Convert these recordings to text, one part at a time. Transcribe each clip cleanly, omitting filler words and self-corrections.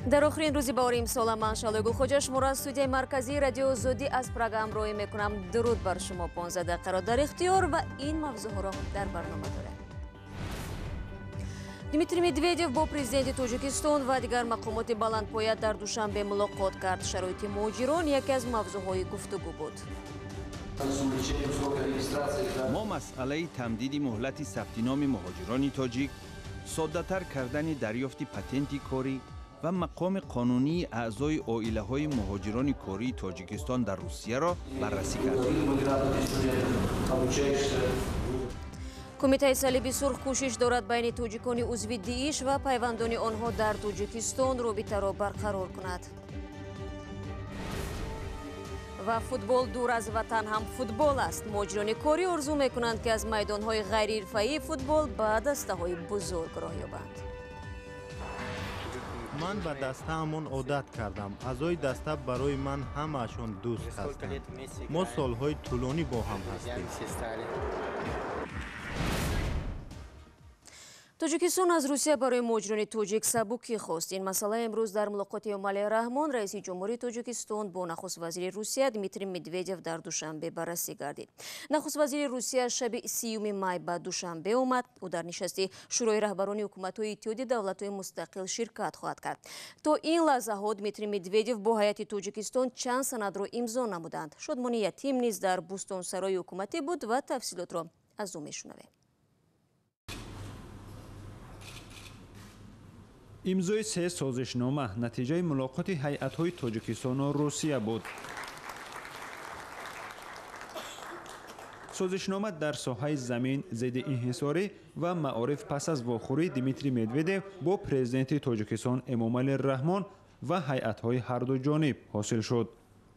در آخرین روزی بار امسال من شاله گلخوجه شما را از استودیوی مرکزی رادیو زودی از پراگ همراهی میکنم. درود بر شما. 15 دقیقه را در اختیار و این موضوع را در برنامه داریم. دیمیتری مدویدیو با پرزیدنت تاجیکستان و دیگر مقامات بلندپایه در دوشنبه ملاقات کرد. شرایط مهاجران یکی از موضوعهای گفتگو بود. ما مسئله تمدید مهلت ثبت نام مهاجران تاجیک، ساده‌تر کردن دریافت پتنت کاری و مقام قانونی اعضای عائله‌های مهاجران کاری تاجیکستان در روسیه را بررسی کردیم. کمیته صلیبی سرخ کوشش دارد بین تاجیکان عضو داعش و پیوندان آنها در تاجیکستان رابطه را برقرار کند. و فوتبال دور از وطن هم فوتبال است. مهاجران کاری آرزو میکنند که از میدانهای غیر حرفه‌ای فوتبال به دسته‌های بزرگ راه یابند. من به دسته‌مون عادت کردم. اعضای دسته برای من همه‌شون دوست هستند. ما سالهای طولانی با هم هستیم. تاجیکستان از روسیه برای مهاجران تاجیک سبوکی خواست. این مسئله امروز در ملاقات امالی رحمان رئیس جمهوری تاجیکستان با نخست وزیر روسیه دیمیتری مدویدیو در دوشنبه بررسی گردید. نخست وزیر روسیه شب 30 می به دوشنبه آمد. او در نشست شورای رهبران حکومت‌های اتحادیه دولت‌های مستقل شرکت خواهد کرد. تا این لحظه ها دیمیتری مدویدیو با هیئت تاجیکستان چند سند را امضا نمودند. شادمانی یتیم نیز در بوستانسرای حکومتی بود و تفصیلات را از او میشنویم. امضای 3 سازشنامه نتیجه ملاقات هیئت‌های تاجیکستان و روسیه بود. سازشنامه در ساحه زمین، ضد انحصاری و معارف پس از واخوری دیمیتری مدویدیو با پرزیدنت تاجیکستان امامعلی رحمان و هیئت‌های هر دو جانب حاصل شد.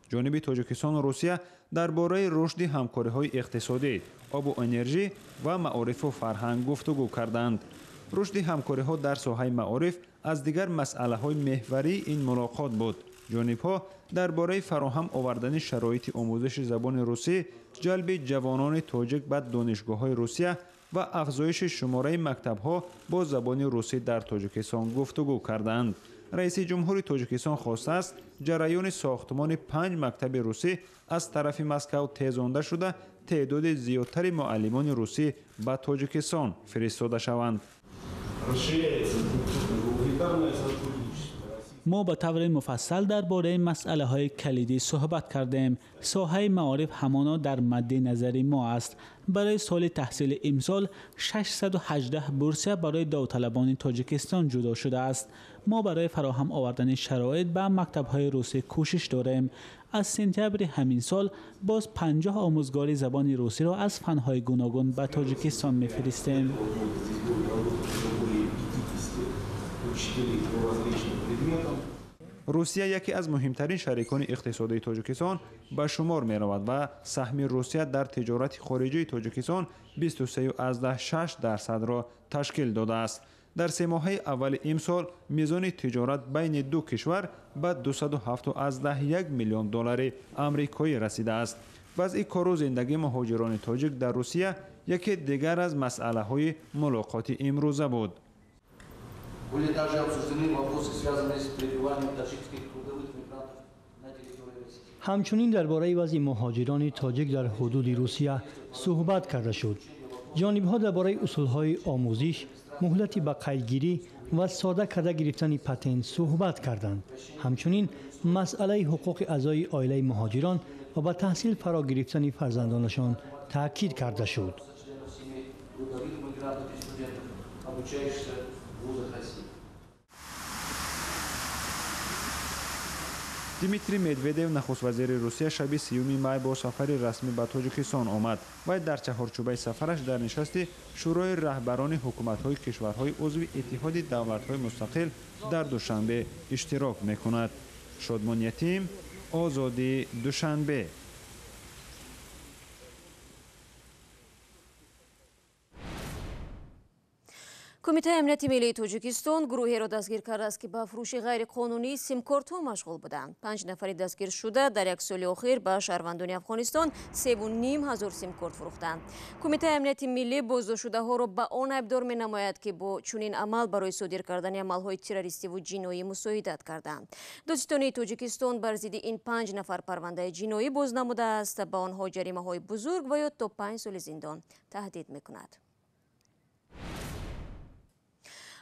جانب تاجیکستان و روسیه درباره رشد همکاری‌های اقتصادی، آب و انرژی و معارف و فرهنگ گفتگو کردند. رشد همکاری‌ها در ساحه معارف از دیگر مسئله‌های محوری این ملاقات بود. جانب‌ها درباره فراهم آوردن شرایط آموزش زبان روسی، جلب جوانان تاجیک به دانشگاه‌های روسیه و افزایش شماره مکتب‌ها با زبان روسی در تاجیکستان گفتگو کردند. رئیس جمهور تاجیکستان خواسته است جریان ساختمان 5 مکتب روسی از طرف مسکو تیزانده شده تعداد زیادتر معلمان روسی به تاجیکستان فرستاده شوند. ما با طور مفصل درباره مسئله های کلیدی صحبت کردیم. ساحه معارف همانا در مد نظر ما است. برای سال تحصیل امسال 618 بورسیه برای داوطلبان تاجیکستان جدا شده است. ما برای فراهم آوردن شرایط به مکتب های روسی کوشش داریم. از سپتامبر همین سال باز 50 آموزگار زبان روسی را از فنهای گوناگون به تاجیکستان می‌فرستیم. روسیه یکی از مهمترین شریکان اقتصادی تاجیکستان به شمار می رود و سهم روسیه در تجارت خارجی تاجیکستان 23.6% را تشکیل داده است. در 3 ماهه اول امسال میزان تجارت بین دو کشور به 207.1 میلیون دلار آمریکایی رسیده است. وضع کار و زندگی مهاجران تاجیک در روسیه یکی دیگر از مسئله های ملاقات امروزه بود. همچنین درباره وضع مهاجران تاجیک در حدود روسیه صحبت کرده شد. جانب‌ها درباره اصول‌های آموزش، مهلت به قیدگیری و ساده کرده گرفتن پتنت صحبت کردند. همچنین مسئله حقوق اعضای عائله مهاجران و به تحصیل فرا گرفتن فرزندانشان تاکید کرده شد. دیمیتری مدویدیو نخست وزیر روسیه شب 30 می با سفر رسمی به تاجیکستان آمد و در چهارچوبه سفرش در نشست شورای رهبران حکومت‌های کشورهای عضو اتحاد دولت‌های مستقل در دوشنبه اشتراک می‌کند. شادمان یتیم، آزادی دوشنبه. کمیته امنیتی ملی تاجیکستان گروهی را دستگیر کرده است که به فروش غیرقانونی سیم کارت ها مشغول بودند. 5 نفری دستگیر شده در یک سال اخیر به شهروندان افغانستان 3,500 سیم کارت فروختند. کمیته امنیتی ملی بازداشت شده ها را به آن ابدار می نماید که با چنین عمل برای صادر کردن عمل های تروریستی و جنایی مساعدت کردند. دادستانی تاجیکستان بر ضد این 5 نفر پرونده جنایی باز نموده است. به آنها جریمه های بزرگ و یا تا 5 سال زندان تهدید می کند.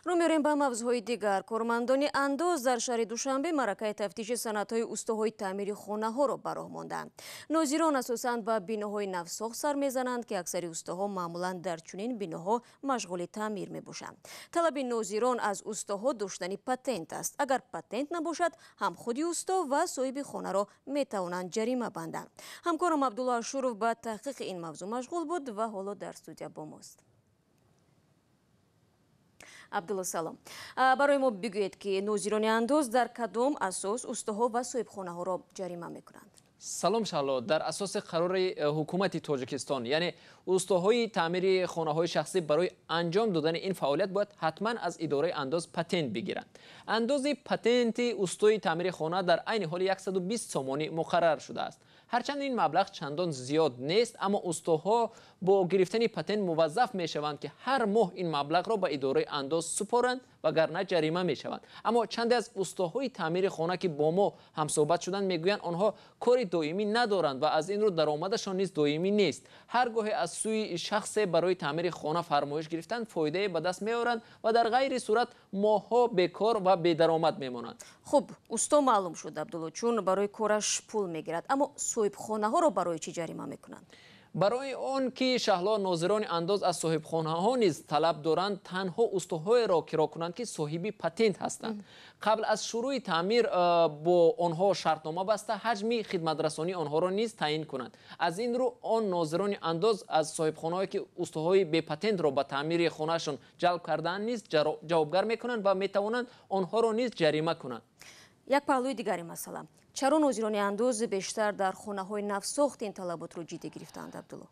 رو می‌ریم به موضوعهای دیگر. کارمندان اندوز در شهر دوشنبه معرکه تفتیش صنعت‌های اوستاهای تعمیر خانه‌ها را به راه ماندند. ناظران اساساً به بیناهای نوساخت سر می‌زنند که اکثر اوستاها معمولاً در چنین بیناها مشغول تعمیر می‌باشند. طلب ناظران از اوستاها داشتن پتنت است. اگر پتنت نباشد هم خود اوستا و صاحب خانه را می‌توانند جریمه بندند. همکارم عبدالله شروف به تحقیق این موضوع مشغول بود و حالا در استودیو با ماست. عبدالله سلام. برای ما بگویید که ناظران اندوز در کدام اساس اوستاها و صاحبخانه ها را جریمه میکنند؟ سلام شهلا. در اساس قرار حکومت تاجیکستان یعنی اوستاهای تعمیر خانه های شخصی برای انجام دادن این فعالیت باید حتما از اداره اندوز پتنت بگیرند. انداز پتنت اوستای تعمیر خانه در عین حال 120 سامانی مقرر شده است. هرچند این مبلغ چندان زیاد نیست، اما اوستاها با گرفتن پتنت موظف می شوند که هر ماه این مبلغ را به اداره انداز سپارند وگرنه جریمه می شوند. اما چند از اوستاهای تعمیر خانه که با ما هم صحبت شدند میگویند آنها کار دائمی ندارند و از این رو درآمدشان نیز دائمی نیست. هرگاه از سوی شخص برای تعمیر خانه فرمایش گرفتند فایده به دست میآورند و در غیر صورت ماهها بیکار و بی درآمد میمانند. خب اوستا معلوم شد عبدالله، چون برای کارش پول میگیرد، اما صاحب خانه ها را برای چی جریمه میکنند؟ برای آن که شهلا ناظران انداز از صاحب خانه ها نیز طلب دارند تنها اوستاهای را کرا کنند که صاحبی پتنت هستند. قبل از شروع تعمیر با آنها شرطنامه بسته حجم خدمت رسانی آنها را نیز تعیین کنند. از این رو آن ناظران انداز از صاحب خانه هایی که اوستاهای بی پتنت را به تعمیر خانهشان جلب کردن نیز جوابگر میکنند و میتوانند آنها را نیز جریمه کنند. یک پهلوی دیگری مسئله، چرا ناظران اندوز بیشتر در خانه های نوساخت این طلبات رو جدی گرفتند عبدالله؟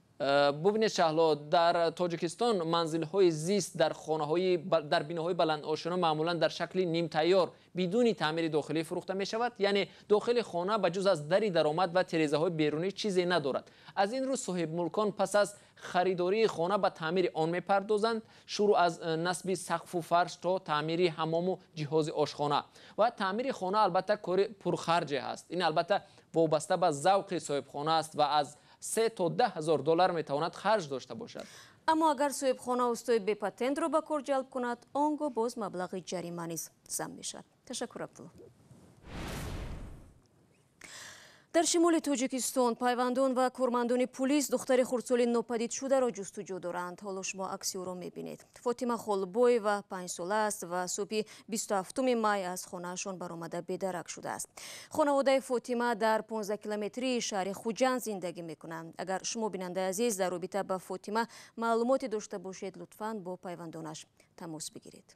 ببینید شهلا، در تاجیکستان منزل های زیست در بیناهای بلند آشنا معمولا در شکل نیم تیار بدون تعمیر داخلی فروخته می شود. یعنی داخل خانه بجز از دری درآمد و تریزه های بیرونی چیزی ندارد. از این رو صاحب ملکان پس از خریداری خانه به تعمیر آن می پردازند، شروع از نصب سقف و فرش تا تعمیر حمام و جهاز آشخانه. و تعمیر خانه البته کار پرخرج است. این البته وابسته به ذوق صاحب خانه است و از 3 تا 10 هزار دلار میتواند خرج داشته باشد. اما اگر صاحب خانه اوستای بی پتنت را به کار جلب کند، آنگاه باز مبلغ جریمه نیز ضم میشد. تشکر عبدالله. در شمال تاجیکستان پیوندان و کارمندان پلیس دختر خردسال ناپدید شده را جستجو دارند. حالا شما عکس او را میبینید. فاطمه خالبوی و 5 ساله است و صبح 27 می از خانهشان برآمده بی‌درک شده است. خانواده فاطمه در 15 کیلومتری شهر خوجند زندگی میکنند. اگر شما بیننده عزیز در رابطه با فاطمه معلوماتی داشته باشید لطفاً با پیوندانش تماس بگیرید.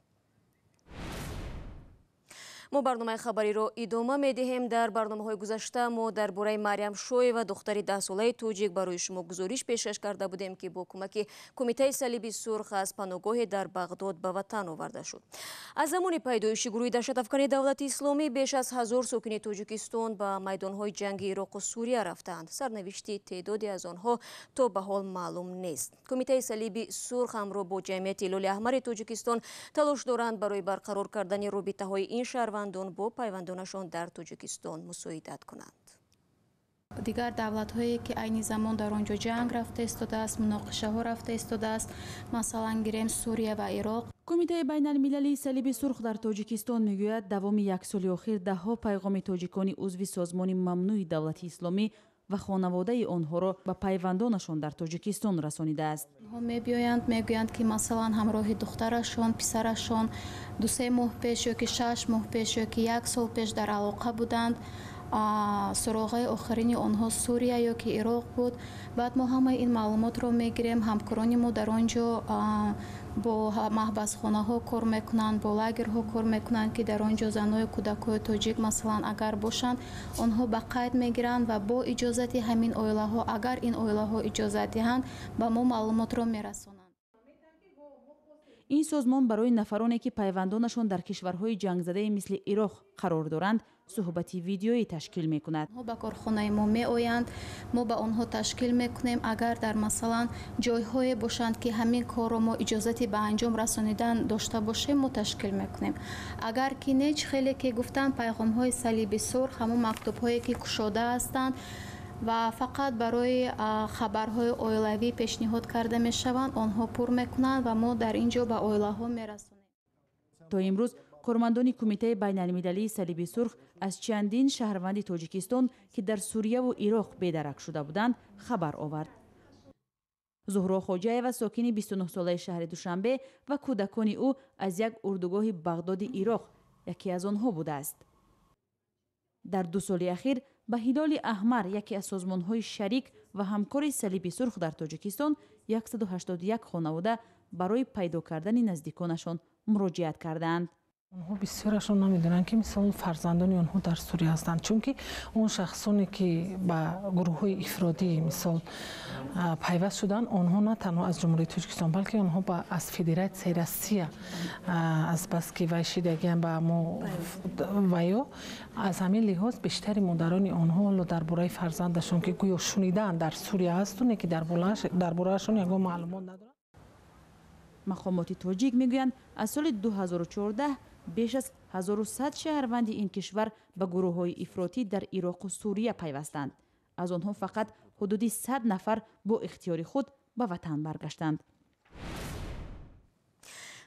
ما برنامه خبری را ادامه می‌دهیم. در برنامه‌های گذشته ما درباره مریم شوی و دختری 10 ساله توجیک برای شما گزارش پیشکش کرده بودیم که با کمک کمیته صلیبی سرخ از پناهگاه در بغداد به وطن آورده شد. از زمان پیدایش گروه دهشت‌افکن دولت اسلامی بیش از 1000 ساکن تاجیکستان به میدان‌های جنگی عراق و سوریه رفتند. سرنوشت تعدادی از آنها تا به حال معلوم نیست. کمیته صلیبی سرخ همراه با جمعیت هلال احمر تاجیکستان تلاش دارند برای برقرار کردن رابطه‌های این شهروندان با پیوندانشان در تاجیکستان مساعدت کنند. دیگر دولت هایی که عین زمان در آنجا جنگ رفته ایستاده است، مناقشه ها رفته ایستاده است، مثلا گیریم سوریه و عراق. کمیته بین المللی صلیب سرخ در تاجیکستان میگوید دوام یک سال اخیر ده ها پیغام تاجیکان عضو سازمان ممنوع دولت اسلامی و خانواده آنها را به پیوندانشان در تاجیکستان رسانیده است. ها میگویند که مثلا همراه دخترشان، پسرشان 2-3 ماه پیش یا که 6 ماه پیش یا که 1 سال پیش در علاقه بودند. سراغ آخرین آنها سوریه یا که عراق بود. بعد ما همه این معلومات رو میگیریم. همکاران ما در آنجا با محبس خانه ها کار میکنند، با لاگر ها کار میکنند که در آنجا زنای کودکای تاجیک مثلا اگر باشند آنها به قید میگیرند و با اجازت همین اویله ها اگر این اویله ها اجازت دهند به ما معلومات رو میرسونند. این سازمان برای نفرانی که پیوندانشان در کشورهای جنگزده مثل عراق قرار دارند صحبتی ویدیویی تشکیل می‌کند. با کارخانه ما میآیند، ما با آنها تشکیل می‌کنیم. اگر در مثلا جای‌های باشند که همین کار رو ما اجازه‌ای به انجام رسانیدن داشته باشیم ما تشکیل می‌کنیم. اگر که نه خیلی که گفتن پیغام‌های صلیب سرخ همون مکتوب‌هایی که گشوده هستند و فقط برای خبرهای اویلوی پیشنهاد کرده می‌شوند آنها پر می‌کنند و ما در اینجا به اویله‌ها می‌رسانیم. تا امروز کارمندان کمیته بین‌المللی صلیب سرخ از چندین شهروند تاجیکستان که در سوریه و عراق بی‌درک شده بودند خبر آورد. زهرا خوجایeva ساکن 29 ساله شهر دوشنبه و کودکان او از یک اردوگاه بغداد عراق یکی از آنها بوده است. در 2 سال اخیر به هلال احمر یکی از سازمان‌های شریک و همکار صلیب سرخ در تاجیکستان 181 خانواده برای پیدا کردن نزدیکانشان مراجعت کردند. اونها بسیارشون نمیدونن که مثلا فرزندان اونها در سوریه هستند، چون که اون شخصانی که با گروه های افرادی مثلا پیوست شدن اونها نه تنها از جمهوری تاجیکستان بلکه اونها از فدراسیون روسیه از بس که وایشیدگی هم با ما ویو از همین لحاظ بیشتر مادران اونها درباره فرزندشون که گویا شنیدن در سوریه هستند که دربارهشون یگان معلومات ندارن. مقامات تاجیک میگویند از سال 2014 بیش از 1100 شهروند این کشور به گروه‌های افراطی در عراق و سوریه پیوستند. از آنها فقط حدود 100 نفر با اختیار خود به وطن برگشتند.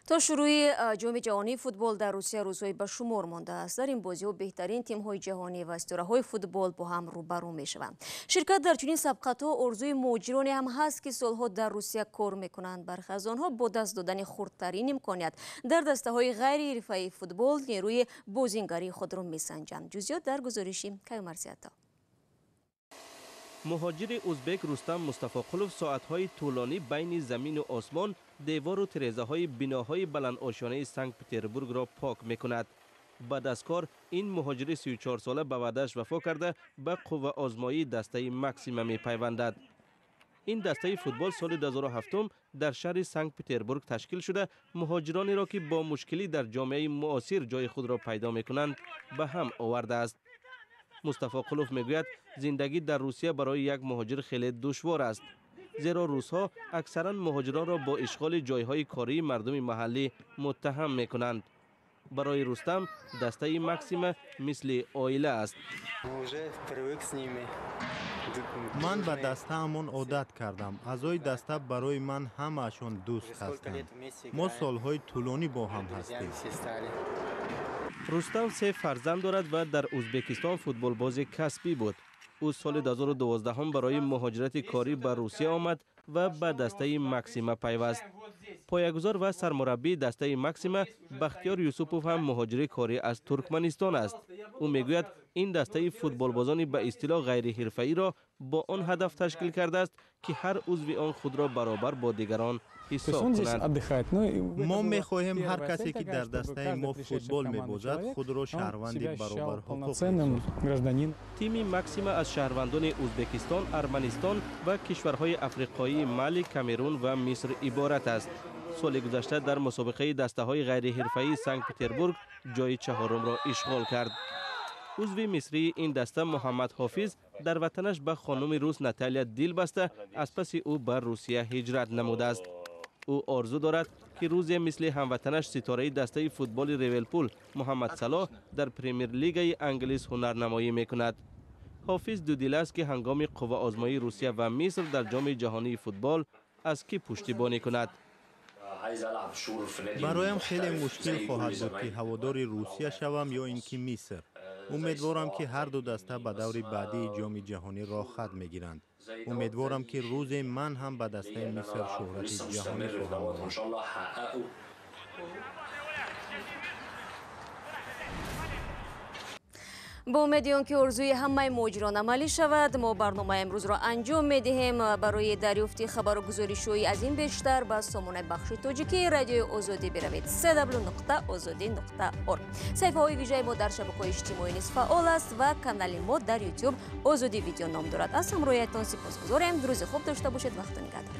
تا شروع جام جهانی فوتبال در روسیه روزهای به شمار مانده است. در این بازی‌ها بهترین تیم‌های جهانی و اسطوره‌های فوتبال با هم روبرو می‌شوند. شرکت در چنین سبقت‌ها آرزوی مهاجرانی هم هست که سالها در روسیه کار می‌کنند. برخی از آنها با دست دادن خردترین امکانیت در دسته‌های غیر حرفه‌ای فوتبال نیروی بازیگری خود را می‌سنجند. جزئیات در گزارشی کیومرزی‌عطا. مهاجر ازبک رستم مصطفی ساعت‌های طولانی بین زمین و آسمان دیوار و ترازه‌های بناهای بلند آشیانه سنت پترزبورگ را پاک می‌کند. بعد از کار این مهاجر 34 ساله به وعده‌اش وفا کرده به قوه آزمایی دسته ماکسیما می‌پیوندد. این دسته فوتبال سال 2007 در شهر سنت پترزبورگ تشکیل شده مهاجرانی را که با مشکلی در جامعه معاصر جای خود را پیدا می‌کنند به هم آورده است. مصطفی قلوف میگوید زندگی در روسیه برای یک مهاجر خیلی دشوار است، زیرا روس‌ها اکثرا مهاجران را با اشغال جایهای کاری مردم محلی متهم میکنند. برای رستم دسته ماکسیما مثل عائله است. من به دسته همون عادت کردم. اعضای دسته برای من همه‌شون دوست هستند. ما سالهای طولانی با هم هستیم. رستم 3 فرزند دارد و در ازبکستان فوتبال باز کسبی بود. او سال 2012 برای مهاجرت کاری به روسیه آمد و به دسته ماکسیما پیوست. پایه‌گذار و سرمربی دسته ماکسیما بختیار یوسوپوف هم مهاجر کاری از ترکمنستان است. او میگوید این دسته فوتبال بازان به اصطلاح غیر حرفه‌ای را با آن هدف تشکیل کرده است که هر عضو آن خود را برابر با دیگران حساب کنند. ما می‌خواهیم هر کسی که در دسته ما فوتبال می‌بازد خود را شهروندی برابر حقوق. تیم ماکسیما از شهروندان ازبکستان، ارمنستان و کشورهای افریقایی مالی، کامرون و مصر عبارت است. سال گذشته در مسابقه دسته‌های غیر حرفه‌ای سنت پترزبورگ جای 4م را اشغال کرد. عضو مصری این دسته محمد حافظ در وطنش به خانم روس ناتالیا دل بسته از پس او به روسیه هجرت نموده است. او آرزو دارد که روزی مثل هموطنش ستاره دسته فوتبال لیورپول محمد صلاح در پرمیر لیگ انگلیس هنرنمایی میکند. حافظ دودل است که هنگام قوه آزمایی روسیه و مصر در جام جهانی فوتبال از کی پشتیبانی کند. برایم خیلی مشکل خواهد بود که هوادار روسیه شوم یا اینکه مصر. امیدوارم که هر دو دسته به دور بعدی جام جهانی راه خط میگیرند. امیدوارم که روز من هم به دسته مصر شهرت جهانی خواهم آورد. با امید که آرزوی همه مهاجران عملی شود، ما برنامه امروز را انجام میدهیم. برای دریافت خبر و گزارش‌های از این بیشتر به سامانه بخش تاجیکی رادیو آزادی بروید. www.azadi.org. صفحه‌های ویژه ما در شبکه‌های اجتماعی نیز فعال است و کانال ما در یوتیوب آزادی ویدیو نام دارد. از همراهیتان سپاسگزاریم. روز خوب داشته باشید. وقت نگهدار.